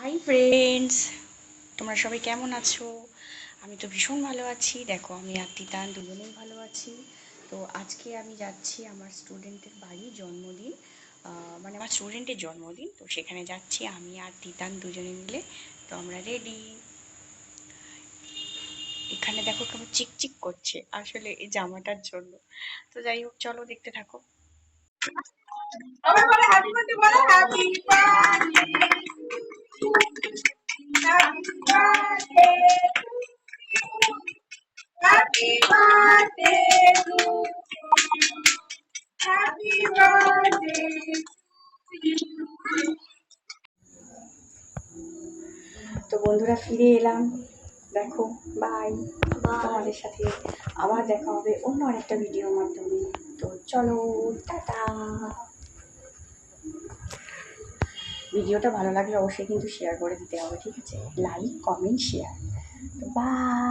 Hi friends, তোমরা সবাই কেমন আছো? আমি তো ভীষণ ভালো আছি। দেখো, আমি আর তিতান দুজনেই ভালো আছি। তো আজকে আমি যাচ্ছি আমার স্টুডেন্টের বাড়ি, জন্মদিন। মানে আমার স্টুডেন্টের জন্মদিন, তো সেখানে যাচ্ছি আমি আর তিতান দুজনে মিলে। তো আমরা রেডি। এখানে দেখো কেমন চিকচিক করছে, আসলে এই জামাটার জন্য। তো যাই হোক, চলো দেখতে থাকো। Happy birthday to happy birthday. তো বন্ধুরা, ফিরে এলাম। দেখো, বাই। তোমাদের সাথে আবার দেখা হবে অন্য আরেকটা ভিডিওর মাধ্যমে। তো চলো, টাটা। ভিডিওটা ভালো লাগলে অবশ্যই কিন্তু শেয়ার করে দিতে হবে, ঠিক আছে? Like, comment, share. তো বাই।